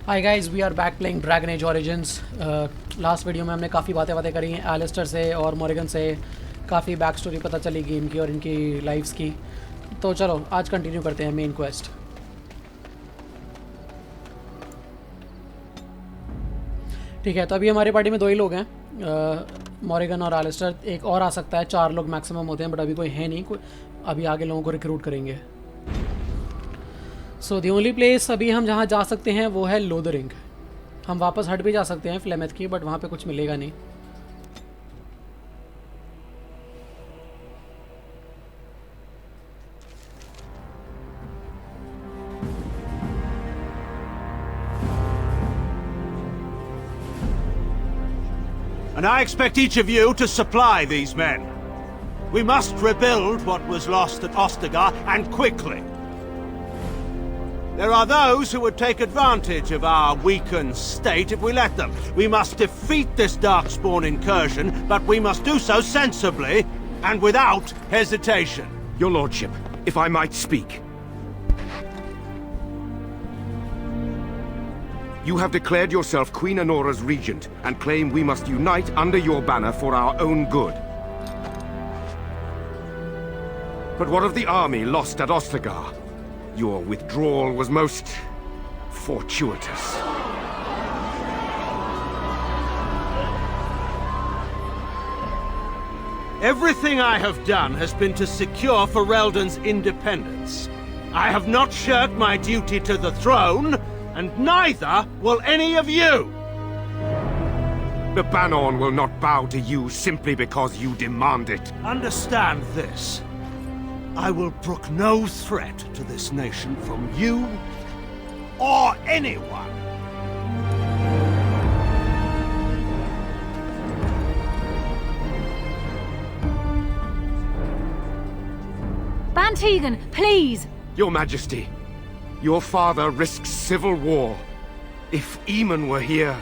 Hi guys, we are back playing Dragon Age Origins. Last video में हमने काफ़ी बातें करी हैं एलिस्टर से और मॉर्गन से। काफ़ी बैक स्टोरी पता चली गेम की और इनकी लाइफ्स की। तो चलो आज कंटिन्यू करते हैं मेन क्वेस्ट। ठीक है, तो अभी हमारी पार्टी में 2 ही लोग हैं, मॉर्गन और एलिस्टर। एक और आ सकता है, 4 लोग मैक्सिमम होते हैं, बट अभी कोई है नहीं। कोई अभी आगे लोगों को रिक्रूट करेंगे। सो दी ओनली प्लेस अभी हम जहाँ जा सकते हैं वो है लोदरिंग। हम वापस हट भी जा सकते हैं फ्लेमेथ की, बट वहाँ पे कुछ मिलेगा नहीं। And I expect each of you to supply these men. We must rebuild what was lost at Ostagar, and quickly. There are those who would take advantage of our weakened state if we let them. We must defeat this Darkspawn incursion, but we must do so sensibly and without hesitation. Your Lordship, if I might speak. You have declared yourself Queen Honora's regent, and claim we must unite under your banner for our own good. But what of the army lost at Ostagar? Your withdrawal was most fortuitous. Everything I have done has been to secure Ferelden's independence. I have not shirked my duty to the throne, and neither will any of you! The Banon will not bow to you simply because you demand it. Understand this. I will brook no threat to this nation from you or anyone. Bantegan, please! Your Majesty, your father risks civil war. If Eamon were here...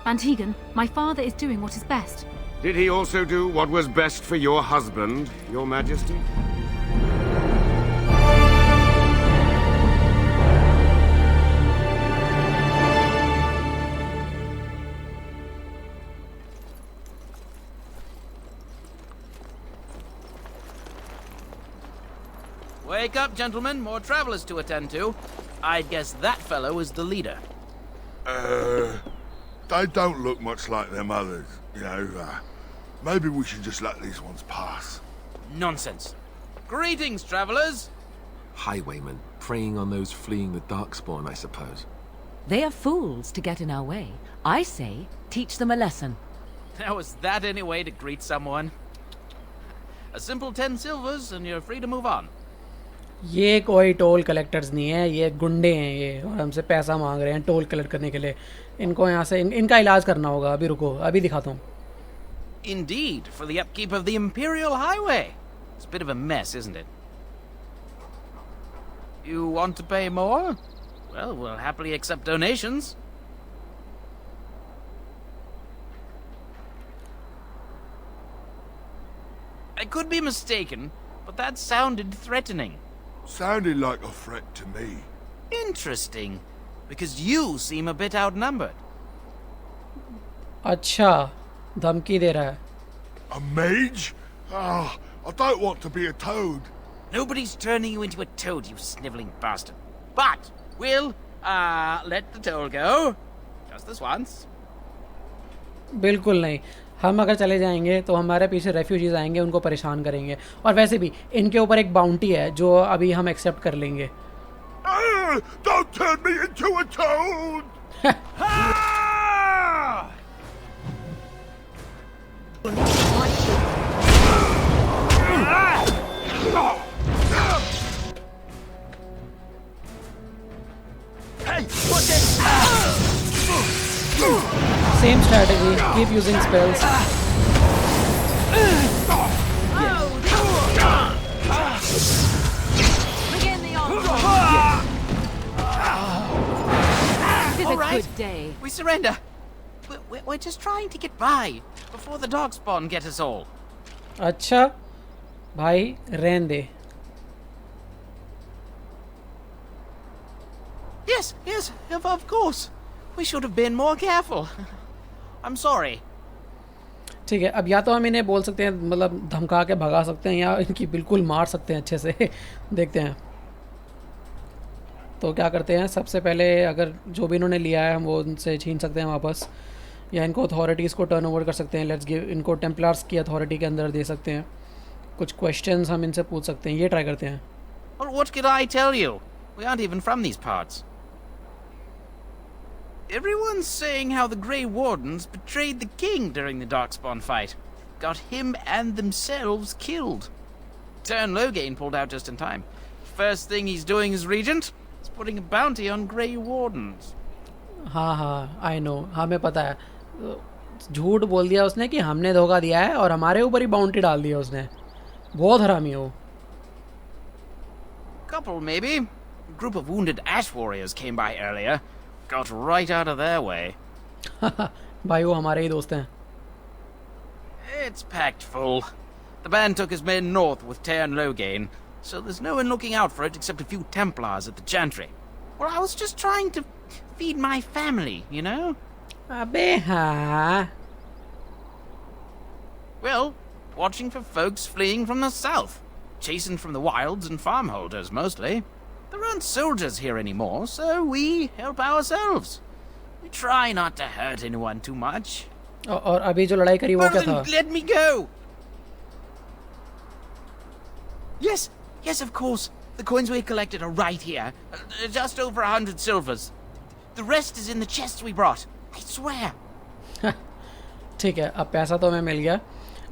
Bantegan, my father is doing what is best. Did he also do what was best for your husband, Your Majesty? Wake up, gentlemen. More travelers to attend to. I'd guess that fellow is the leader. They don't look much like them others, you know. Maybe we should just let these ones pass. Nonsense. Greetings, travelers. Highwaymen, preying on those fleeing the Darkspawn, I suppose. They are fools to get in our way. I say, teach them a lesson. Now, is that any way to greet someone? A simple 10 silvers and you're free to move on. ये कोई toll collectors नहीं है, ये गुंडे हैं ये, और हमसे पैसा मांग रहे हैं टोल कलेक्ट करने के लिए। इनको यहाँ से इनका इलाज करना होगा। अभी रुको, अभी दिखाता हूँ। Indeed, for the upkeep of the Imperial Highway. It's a bit of a mess, isn't it? You want to pay more? Well, we'll happily accept donations. I could be mistaken, but that sounded threatening. Sounded like a threat to me. Interesting, because you seem a bit outnumbered. अच्छा, धमकी दे रहा है। A mage? Ah, I don't want to be a toad. Nobody's turning you into a toad, you sniveling bastard. But we'll, let the toll go. Just this once. बिल्कुल नहीं। हम अगर चले जाएंगे तो हमारे पीछे रेफ्यूजीज आएंगे, उनको परेशान करेंगे। और वैसे भी इनके ऊपर एक बाउंटी है जो अभी हम एक्सेप्ट कर लेंगे। Don't turn me into a toad! Hey, watch it! Same strategy, keep using spells. Begin the onslaught! This is a All right. good day. We surrender. We're just trying to get by before the Darkspawn get us all. अच्छा भाई रहने दे। Yes, yes, of course. We should have been more careful. I'm sorry. ठीक है, अब या तो हम इन्हें बोल सकते हैं, मतलब धमका के भगा सकते हैं, या इनकी बिल्कुल मार सकते हैं अच्छे से। देखते हैं। तो क्या करते हैं, सबसे पहले अगर जो भी इन्होंने लिया है हम वो उनसे छीन सकते हैं वापस, या इनको अथॉरिटीज़ को टर्न ओवर कर सकते हैं। लेट्स गिव, इनको टेम्पलर्स की अथॉरिटी के अंदर दे सकते हैं। कुछ क्वेश्चंस हम इनसे पूछ सकते हैं, ये ट्राई करते हैं। Well, what could I tell you? We aren't even from these parts. Everyone's saying how the Grey Wardens betrayed the king during the Darkspawn fight. Got him and themselves killed. Tern Loghain pulled out just in time. First thing he's doing as regent is putting a bounty on Grey Wardens. हाँ हाँ, I know, हमें पता है। झूठ बोल दिया उसने कि हमने धोखा दिया है, और हमारे ऊपर ही बाउंटी डाल दिया उसने। बहुत हरामी हो। Couple, maybe. A group of wounded ash warriors came by earlier. Got right out of their way. भाई वो हमारे ही दोस्त हैं। It's packed full. The band took his men north with Tern Loghain, so there's no one looking out for it except a few Templars at the Chantry. Well, I was just trying to feed my family, you know? अबे हाँ। Well, watching for folks fleeing from the south. Chasing from the wilds and farmholders, mostly. There aren't soldiers here anymore, so we help ourselves. We try not to hurt anyone too much. और अभी जो लड़ाई करी वो क्या था? Let me go! Yes, yes, of course. The coins we collected are right here. Just over 100 silvers. The rest is in the chests we brought. I swear. ठीक है, अब पैसा तो हमें मिल गया।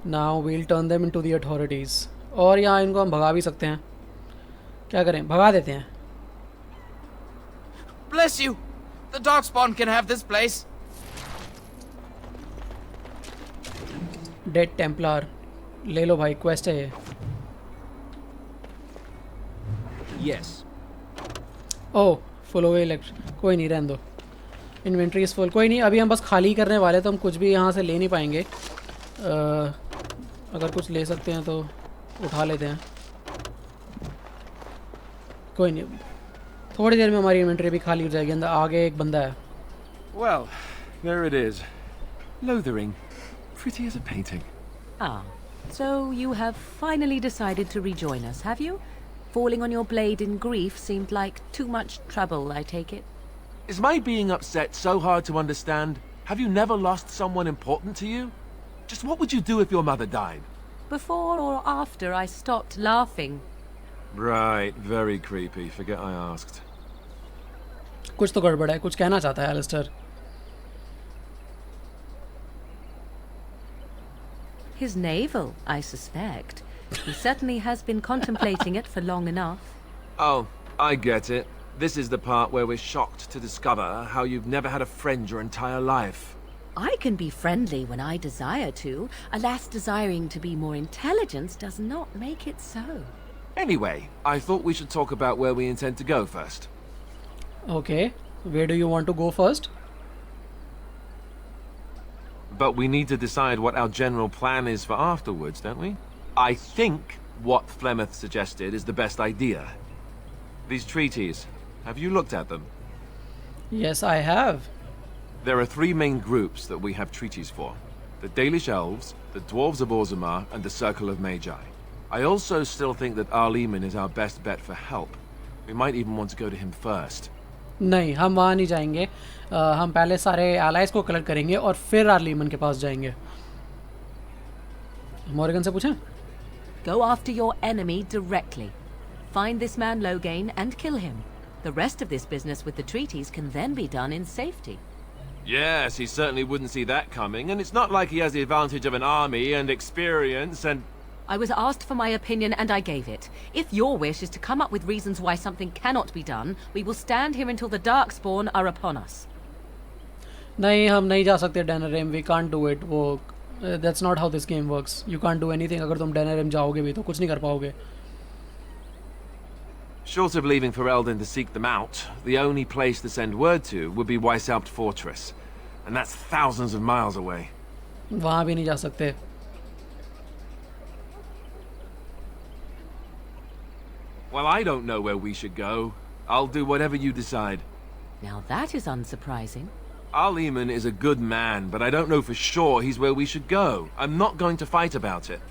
Now we'll turn them into the authorities. और यहाँ इनको हम भगा भी सकते हैं। क्या करें, भगा देते हैं। Bless you. The Darkspawn can have this place. Dead Templar ले लो भाई, क्वेस्ट है ये। Yes. ओह, फुल हो गई इलेक्ट्रिक। कोई नहीं, रहने दो। Inventory is full. कोई नहीं, अभी हम बस खाली करने वाले, तो हम कुछ भी यहाँ से ले नहीं पाएंगे। अगर कुछ ले सकते हैं तो उठा लेते हैं। कोई नहीं, थोड़ी देर में हमारी इन्वेंट्री भी खाली हो जाएगी। अंदर आगे एक बंदा है। Well, there it is. Lothering. Pretty as a painting. Ah, so you have finally decided to rejoin us, have you? Falling on your blade in grief seemed like too much trouble, I take it. Is my being upset so hard to understand? Have you never lost someone important to you? Just what would you do if your mother died? Before or after I stopped laughing? Right, very creepy. Forget I asked. कुछ तो गड़बड़ है, कुछ कहना चाहता है Alastair. His navel, I suspect. He certainly has been contemplating it for long enough. Oh, I get it. This is the part where we're shocked to discover how you've never had a friend your entire life. I can be friendly when I desire to. Alas, desiring to be more intelligent does not make it so. Anyway, I thought we should talk about where we intend to go first. Okay, where do you want to go first? But we need to decide what our general plan is for afterwards, don't we? I think what Flemeth suggested is the best idea. These treaties, have you looked at them? Yes, I have. There are three main groups that we have treaties for. The Dalish Elves, the Dwarves of Orzammar, and the Circle of Magi. I also still think that Arleman is our best bet for help. We might even want to go to him first. नहीं, हम वहाँ नहीं जाएंगे। हम पहले सारे allies को collect करेंगे और फिर आर्लीमन के पास जाएंगे। मॉर्गन से पूछें? Go after your enemy directly. Find this man Loghain and kill him. The rest of this business with the treaties can then be done in safety. Yes, he certainly wouldn't see that coming, and it's not like he has the advantage of an army and experience and... I was asked for my opinion and I gave it. If your wish is to come up with reasons why something cannot be done, we will stand here until the Darkspawn are upon us. नहीं, हम नहीं जा सकते डेनरेम। We can't do it. वो that's not how this game works. You can't do anything। अगर तुम डेनरेम जाओगे भी तो कुछ नहीं कर पाओगे। Short of leaving for Eldon to seek them out, the only place to send word to would be Weishaupt Fortress. And that's thousands of miles away. वहाँ भी नहीं जा सकते। Well, I don't know where we should go. I'll do whatever you decide. Now that is unsurprising. Our Lehman is a good man, but I don't know for sure he's where we should go. I'm not going to fight about it.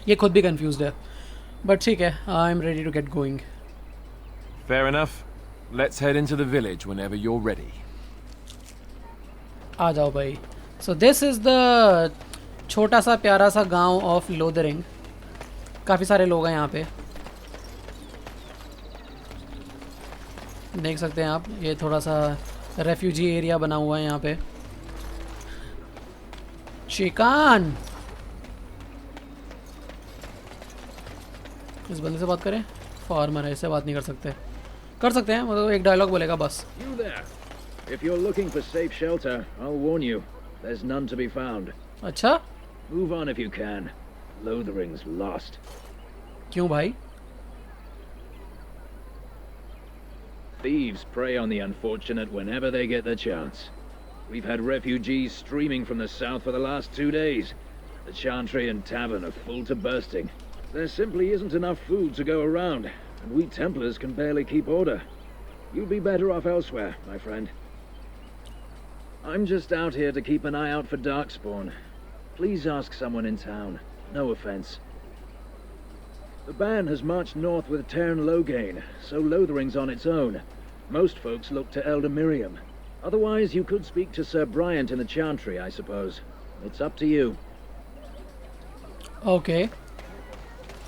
ये खुद भी confused है. But ठीक है, I'm ready to get going. Fair enough. Let's head into the village whenever you're ready. आ जाओ भाई. So this is the छोटा सा प्यारा सा गांव of Lothering. काफ़ी सारे लोग हैं यहाँ पे. देख सकते हैं आप, ये थोड़ा सा रेफ्यूजी एरिया बना हुआ है यहाँ पे. शिकान, इस बंदे से बात करें. फार्मर है, इससे बात नहीं कर सकते. कर सकते हैं, मतलब एक डायलॉग बोलेगा बस. You there. If you're looking for safe shelter, I'll warn you. There's none to be found. अच्छा, Move on if you can. Lothering's lost. क्यों भाई? Thieves prey on the unfortunate whenever they get the chance. We've had refugees streaming from the south for the last 2 days. The chantry and tavern are full to bursting. There simply isn't enough food to go around, and we Templars can barely keep order. You'll be better off elsewhere, my friend. I'm just out here to keep an eye out for Darkspawn. Please ask someone in town. No offense. The band has marched north with Tern Logain, so Lothering's on its own. Most folks look to Elder Miriam. Otherwise, you could speak to Sir Bryant in the Chantry, I suppose. It's up to you. Okay.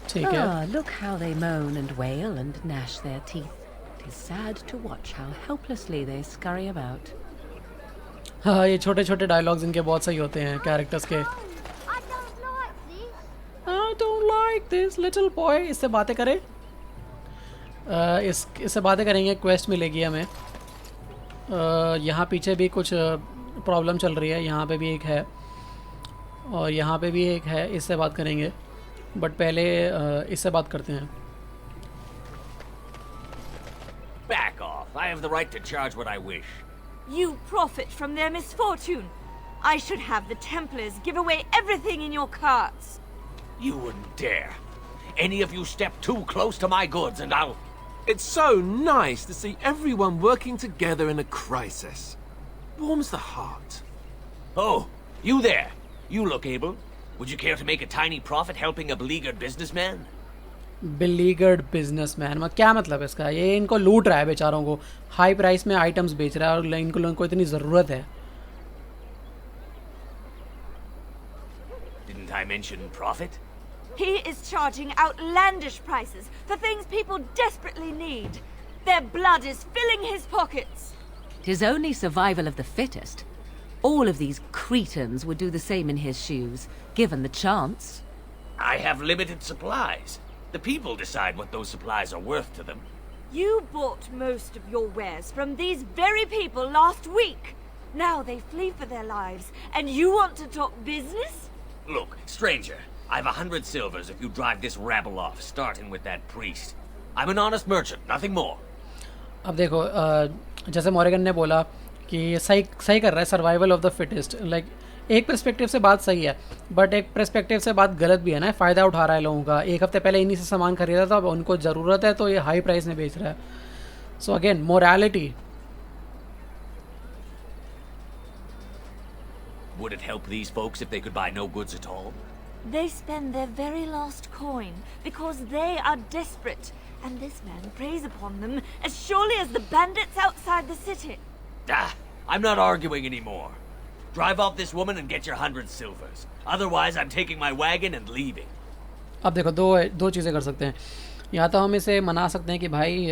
ठीक है. Ah, look how they moan and wail and gnash their teeth. It is sad to watch how helplessly they scurry about. हाँ, ये छोटे छोटे dialogues इनके बहुत सही होते हैं कैरेक्टर्स के. I don't like this little boy. इससे बातें करें. इससे बातें करेंगे. क्वेस्ट मिलेगी हमें. यहाँ पीछे भी कुछ प्रॉब्लम चल रही है. यहाँ पे भी एक है और यहाँ पे भी एक है. इससे बात करेंगे, बट पहले इससे बात करते हैं. Back off. I have the right to charge what I wish. You profit from their misfortune. I should have the Templars give away everything in your carts. You wouldn't dare. Any of you step too close to my goods and I'll... It's so nice to see everyone working together in a crisis. Warms the heart. Oh, you there. You look able. Would you care to make a tiny profit helping a beleaguered businessman? Beleaguered businessman, मतलब क्या मतलब है इसका? ये इनको लूट रहा है बेचारों को. हाई प्राइस में आइटम्स बेच रहा है और इनको इतनी ज़रूरत है. Didn't I mention profit? He is charging outlandish prices for things people desperately need. Their blood is filling his pockets. 'Tis only survival of the fittest. All of these cretins would do the same in his shoes, given the chance. I have limited supplies. The people decide what those supplies are worth to them. You bought most of your wares from these very people last week. Now they flee for their lives, and you want to talk business? Look, stranger, I've 100 silvers if you drive this rabble off, starting with that priest. I'm an honest merchant, nothing more. अब देखो, जैसे Morgan ने बोला कि सही कर रहा है. Survival of the fittest. Like एक पर्सपेक्टिव से बात सही है, बट एक पर्सपेक्टिव से बात गलत भी है ना. फ़ायदा उठा रहा है लोगों का. एक हफ्ते पहले इन्हीं से सामान खरीदा था, अब उनको ज़रूरत है तो ये हाई प्राइस में बेच रहा है. So again morality. Would it help these folks if they could buy no goods at all? They spend their very last coin because they are desperate, and this man preys upon them as surely as the bandits outside the city. Ah, I'm not arguing anymore. Drive off this woman and get your 100 silvers. Otherwise, I'm taking my wagon and leaving. अब देखो, दो चीज़ें कर सकते हैं. या तो हम इसे मना सकते हैं कि भाई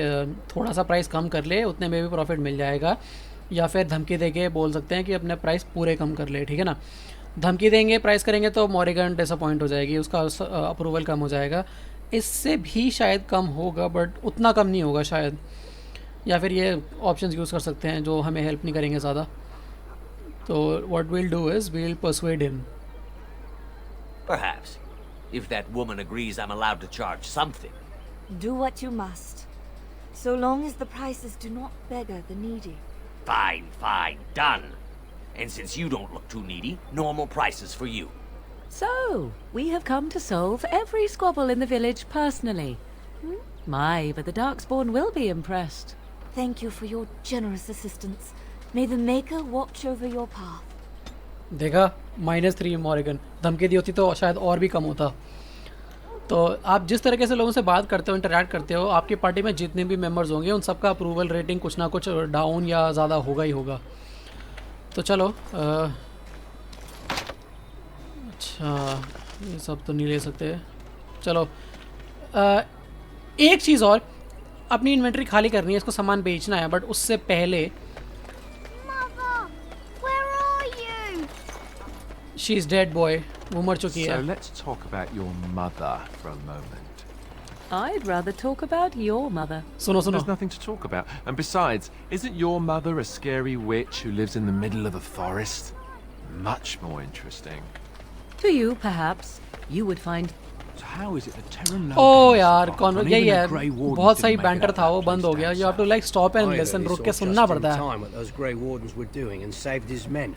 थोड़ा सा प्राइस कम कर ले, उतने में भी प्रॉफिट मिल जाएगा. या फिर धमकी देके बोल सकते हैं कि अपने प्राइस पूरे कम कर ले. ठीक है ना. धमकी देंगे, प्राइस करेंगे तो मॉरिगन डिसअपॉइंट हो जाएगी, उसका अप्रूवल कम हो जाएगा. इससे भी शायद कम होगा, बट उतना कम नहीं होगा शायद. या फिर ये ऑप्शंस यूज़ कर सकते हैं जो हमें हेल्प नहीं करेंगे ज़्यादा. तो what we'll do is we'll persuade him. Perhaps. If that woman agrees I'm allowed to charge something. Do what you must, so long as the prices do not beggar the needy. Fine, fine, done. And since you don't look too needy, normal prices for you. So, we have come to solve every squabble in the village personally. My, but the Darkspawn will be impressed. Thank you for your generous assistance. May the Maker watch over your path. देखा, -3 Morgan. धमकी दी होती तो शायद और भी कम होता. तो आप जिस तरीके से लोगों से बात करते हो, इंटरैक्ट करते हो, आपकी पार्टी में जितने भी मेंबर्स होंगे उन सबका अप्रूवल रेटिंग कुछ ना कुछ डाउन या ज़्यादा होगा ही होगा. तो चलो, अच्छा ये सब तो नहीं ले सकते. चलो, एक चीज़ और, अपनी इन्वेंट्री खाली करनी है, इसको सामान बेचना है, बट उससे पहले शी इज़ डेड बॉय, वो मर चुकी है. So let's talk about your mother for a moment. I'd rather talk about your mother. सुनो सुनो. There's nothing to talk about. And besides, isn't your mother a scary witch who lives in the middle of a forest? Much more interesting. To you, perhaps. You would find... So how is it the Terran ओ यार कौन यही है, बहुत सही banter था, वो बंद हो गया. You have to like stop and listen, रुक के सुनना पड़ता है. What those Grey Wardens were doing and saved his men.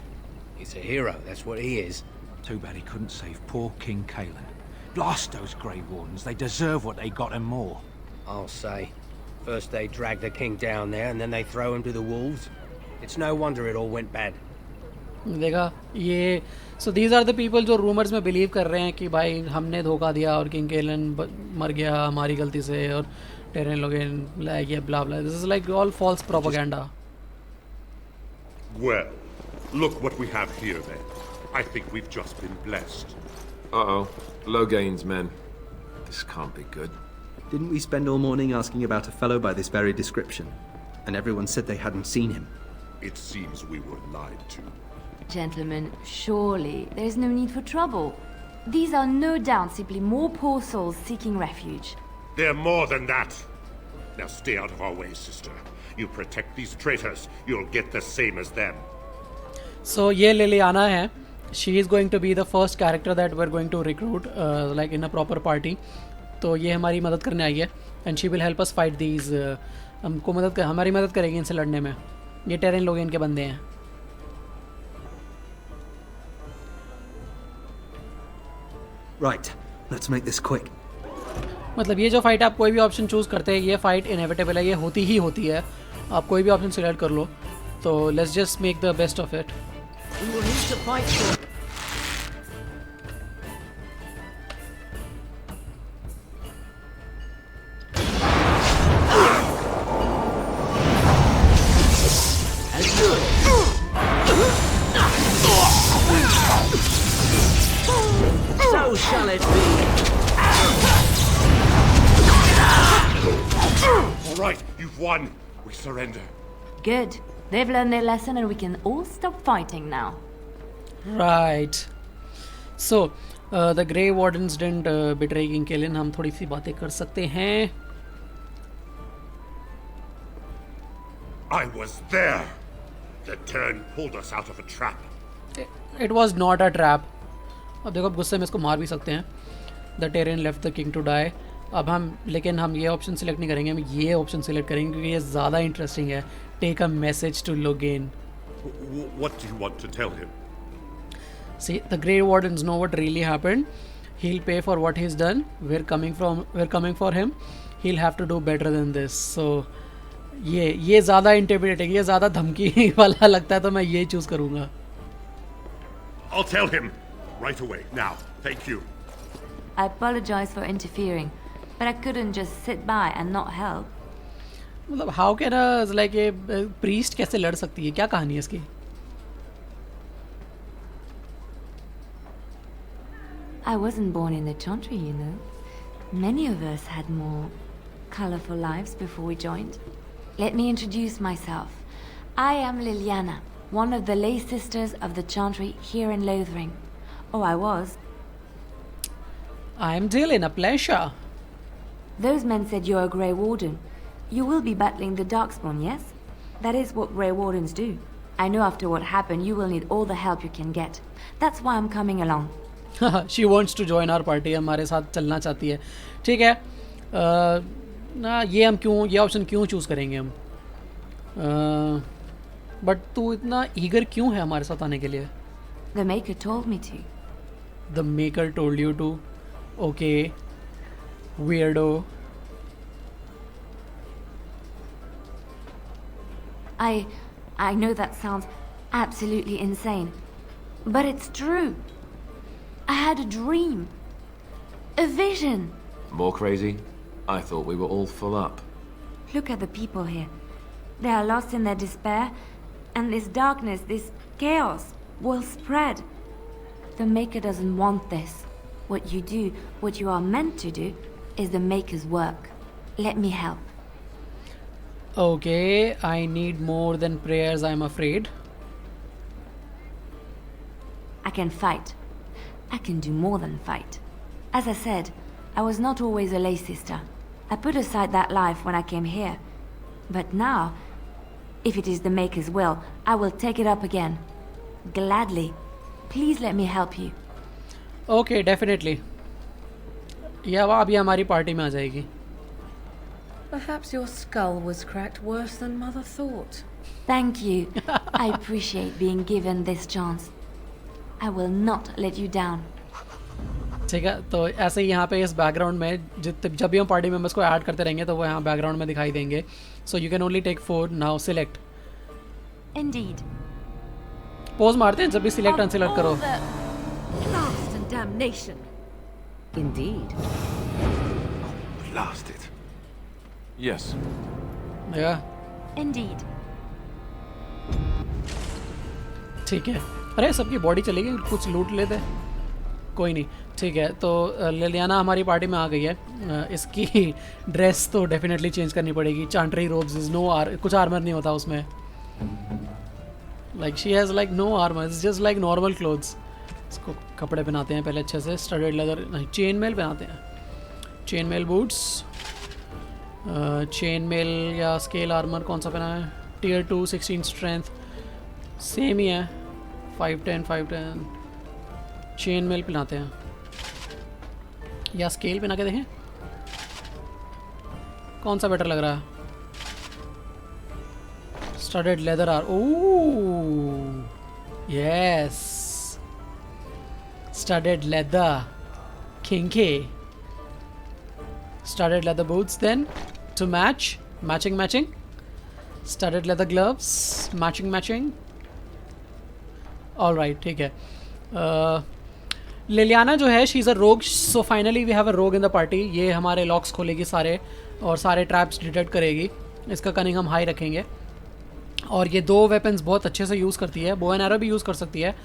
He's a hero, that's what he is. Too bad he couldn't save poor King Kaelin. Blast those Grey Wardens, they deserve what they got and more. I'll say. First they drag the king down there and then they throw him to the wolves. It's no wonder it all went bad. देखा ये. So these are the people जो rumours में believe कर रहे हैं कि भाई हमने धोखा दिया और किंग केलन मर गया हमारी गलती से और टेरेन लोगेन लाइक ये blah blah. This is like all false propaganda. Well, look what we have here then. I think we've just been blessed. Uh-oh. Loghain's men. This can't be good. Didn't we spend all morning asking about a fellow by this very description? And everyone said they hadn't seen him. It seems we were lied to. Gentlemen, surely there is no need for trouble. These are no doubt simply more poor souls seeking refuge. They're more than that. Now stay out of our way, sister. You protect these traitors, you'll get the same as them. So ये Liliana है. She is going to be the first character that we're going to recruit, like in a proper party. तो ये हमारी मदद करने आई है. And she will help us fight these. हमारी मदद करेगी इनसे लड़ने में. ये टेरेन लोग इनके बंदे हैं. Right, let's make this quick. मतलब ये जो फाइट आप कोई भी ऑप्शन चूज़ करते हैं, ये फाइट इनएविटेबल है, ये होती ही होती है. आप कोई भी ऑप्शन सिलेक्ट कर लो. तो let's just make the best of it. We will need to fight for... So shall it be. All right, you've won. We surrender. Good. They've learned their lesson and we can all stop fighting now. Right. So, the Grey Wardens didn't betray King Kaelin. हम थोड़ी सी बातें कर सकते हैं. I was there. The Terran pulled us out of a trap. It was not a trap. अब देखो, अब गुस्से में इसको मार भी सकते हैं. The Terran left the king to die. अब लेकिन हम ये ऑप्शन सिलेक्ट नहीं करेंगे, हम ये ऑप्शन सिलेक्ट करेंगे क्योंकि ये ज़्यादा इंटरेस्टिंग है. Take a message to Loghain. What do you want to tell him? See, the Grey Wardens know what really happened. He'll pay for what he's done. We're coming for him. He'll have to do better than this. So, ये ज़्यादा intimidating, ये ज़्यादा धमकी वाला लगता है, तो मैं ये चूज़ करूँगा. I'll tell him right away. Now, thank you. I apologize for interfering, but I couldn't just sit by and not help. मतलब how can like a priest कैसे लड़ सकती है, क्या कहानी है इसकी? I wasn't born in the Chantry, you know. Many of us had more colorful lives before we joined. Let me introduce myself. I am Liliana, one of the lay sisters of the Chantry here in Lothering. Oh, I was. I am Dylan, a pleasure. Those men said you're a Grey Warden. You will be battling the Darkspawn, yes? That is what Grey Wardens do. I know after what happened, you will need all the help you can get. That's why I'm coming along. She wants to join our party. हमारे साथ चलना चाहती है. ठीक है. ना ये option क्यों चूज़ करेंगे हम? बट तू इतना ईगर क्यों है हमारे साथ आने के लिए? The Maker told me to. The Maker told you to? Okay. Weirdo. I know that sounds absolutely insane, but it's true. I had a dream. A vision. More crazy? I thought we were all full up. Look at the people here. They are lost in their despair, and this darkness, this chaos, will spread. The Maker doesn't want this. What you do, what you are meant to do, is the Maker's work. Let me help. Okay, I need more than prayers, I'm afraid. I can fight. I can do more than fight. As I said, I was not always a lay sister. I put aside that life when I came here. But now, if it is the Maker's will, I will take it up again. Gladly. Please let me help you. Okay, definitely. या वो अभी हमारी party में आ जाएगी. Perhaps your skull was cracked worse than Mother thought. Thank you. I appreciate being given this chance. I will not let you down. ठीक है, तो ऐसे ही यहाँ पे इस बैकग्राउंड में जब भी हम पार्टी मेंबर्स को ऐड करते रहेंगे तो वो यहाँ बैकग्राउंड में दिखाई देंगे. So you can only take 4 now. Select. Indeed. Pose मारते हैं जब भी सिलेक्ट अनसिलेक्ट करो. Blast and damnation. Indeed. Blast it. Yes. Yeah. Indeed. ठीक है. अरे सबकी बॉडी चली गई, कुछ लूट लेते. कोई नहीं, ठीक है. तो लिलियाना हमारी पार्टी में आ गई है. इसकी ड्रेस तो डेफिनेटली चेंज करनी पड़ेगी. चांट्री रोब्स इज नो कुछ आर्मर नहीं होता उसमें. Like she has like no armour, it's just like normal clothes. इसको कपड़े पहनाते हैं पहले अच्छे से. स्टडेड लेदर नहीं, चेन मेल पहनाते हैं. Chain mail boots, chain mail या स्केल आर्मर कौन सा पहना है. टियर 2 16 स्ट्रेंथ सेम ही है. 510 चेन मेल पहनाते हैं या स्केल पहना के देखें कौन सा बेटर लग रहा है. Studded leather or oh yes, studded leather, kinky. Studded leather boots then to matching. Studded leather gloves, matching. All right, ठीक है. लिलियाना जो है she is a rogue. So finally we have a rogue in the party. ये हमारे locks खोलेगी सारे और सारे ट्रैप्स डिटेक्ट करेगी. इसका कनिंग हम हाई रखेंगे. और ये 2 वेपन्स बहुत अच्छे से यूज़ करती है. बो एंड एरो भी यूज़ कर सकती है,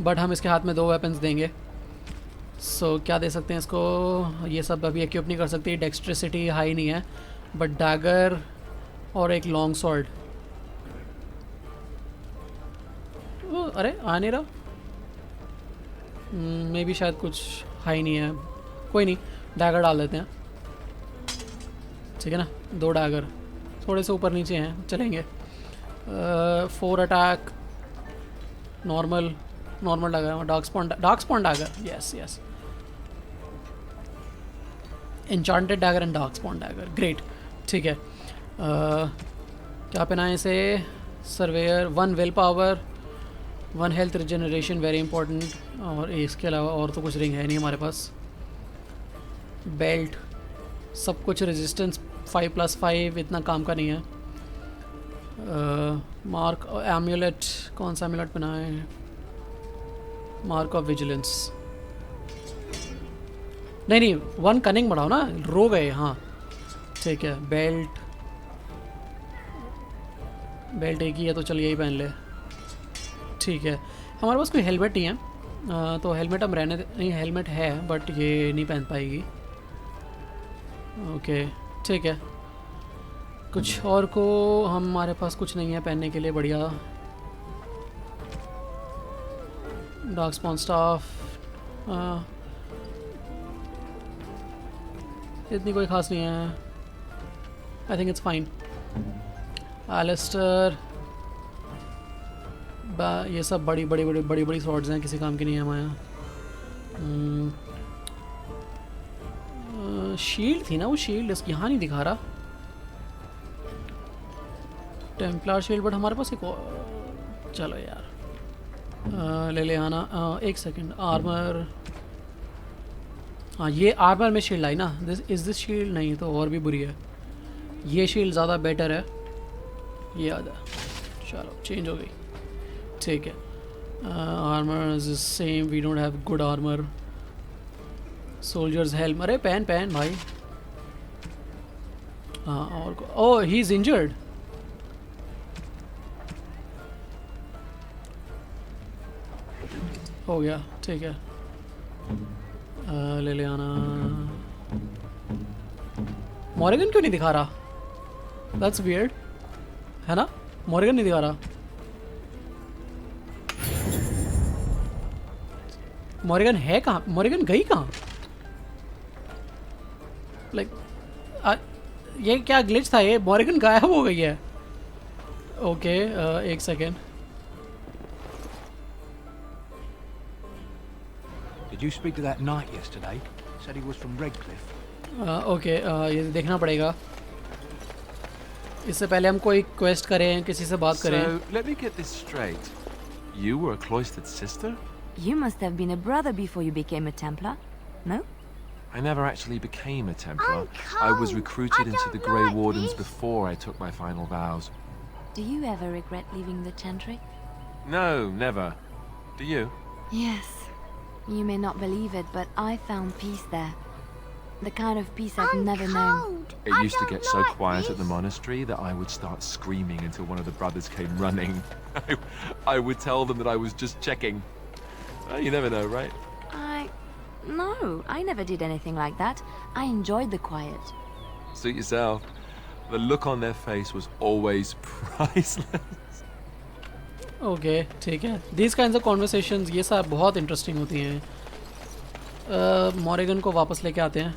बट हम इसके हाथ में 2 वेपन्स देंगे. सो क्या दे सकते हैं इसको. ये सब अभी एक्यूप नहीं कर सकती. डेक्स्ट्रिसिटी हाई नहीं है, बट डैगर और एक लॉन्ग स्वॉर्ड. अरे आ नहीं रहा. मे बी शायद कुछ हाई नहीं है. कोई नहीं, डैगर डाल देते हैं. ठीक है ना. 2 डैगर थोड़े से ऊपर नीचे हैं, चलेंगे. 4 attack normal dagger. Dark spawn dagger. Yes enchanted dagger and dark spawn dagger. Great. ठीक है. क्या पहना है इसे. Surveyor. 1 will power, 1 health regeneration, very important. और इसके अलावा और तो कुछ रिंग है नहीं हमारे पास. बेल्ट, सब कुछ. रेजिस्टेंस 5+5 इतना काम का नहीं है. Mark emulate. कौन सा एम्यूलेट पहना है. Mark of vigilance. नहीं 1 कनिंग बढ़ाओ ना. रो गए. हाँ ठीक है. बेल्ट एक ही है तो चल यही पहन ले. ठीक है. हमारे पास कोई हेलमेट नहीं है, तो हेलमेट हम रहने नहीं. हेलमेट है बट ये नहीं पहन पाएगी. ओके ठीक है. कुछ और को हमारे पास कुछ नहीं है पहनने के लिए. बढ़िया. डार्क स्पॉन स्टाफ इतनी कोई खास नहीं है. I think it's fine. Alistair. ये सब बड़ी स्वॉर्ड्स हैं, किसी काम की नहीं है हमारे यहाँ. शील्ड थी ना, वो शील्ड यहाँ नहीं दिखा रहा. टेम्पलर शील्ड, बट हमारे पास एक और. चलो यार ले आना. 1 सेकेंड. आर्मर. हाँ ये आर्मर में शील्ड आई ना. दिस शील्ड नहीं तो और भी बुरी है. ये शील्ड ज़्यादा बेटर है. ये याद है. चलो चेंज हो गई, ठीक है। Armour is same, we don't have good armour. Soldiers helm, अरे पहन पहन भाई। हाँ और ओह ही इज इंजर्ड। हो गया, ठीक है। ले ले आना। मॉर्गन क्यों नहीं दिखा रहा? दैट्स वियर्ड, है ना? मॉर्गन नहीं दिखा रहा। मॉर्गन है कहाँ? मॉर्गन गई कहाँ? लाइक ये क्या ग्लिच था? ये मॉर्गन गायब हो गई है। ओके एक second. Did you speak to that knight yesterday? Said he was from Redcliffe. Okay ये देखना पड़ेगा। इससे पहले हम कोई क्वेस्ट करें, किसी से बात करें। So, let me get this straight. You were a cloistered sister? You must have been a brother before you became a Templar, no? I never actually became a Templar. I was recruited into the Grey Wardens before I took my final vows. Do you ever regret leaving the Chantry? No, never. Do you? Yes. You may not believe it, but I found peace there. The kind of peace I've never known. It used to get so quiet at the monastery that I would start screaming until one of the brothers came running. I would tell them that I was just checking. You never know, right? No, I never did anything like that. I enjoyed the quiet. Suit yourself. The look on their face was always priceless. Okay ठीक है। These kinds of conversations ये सब बहुत interesting होती हैं। Morgan को वापस लेके आते हैं।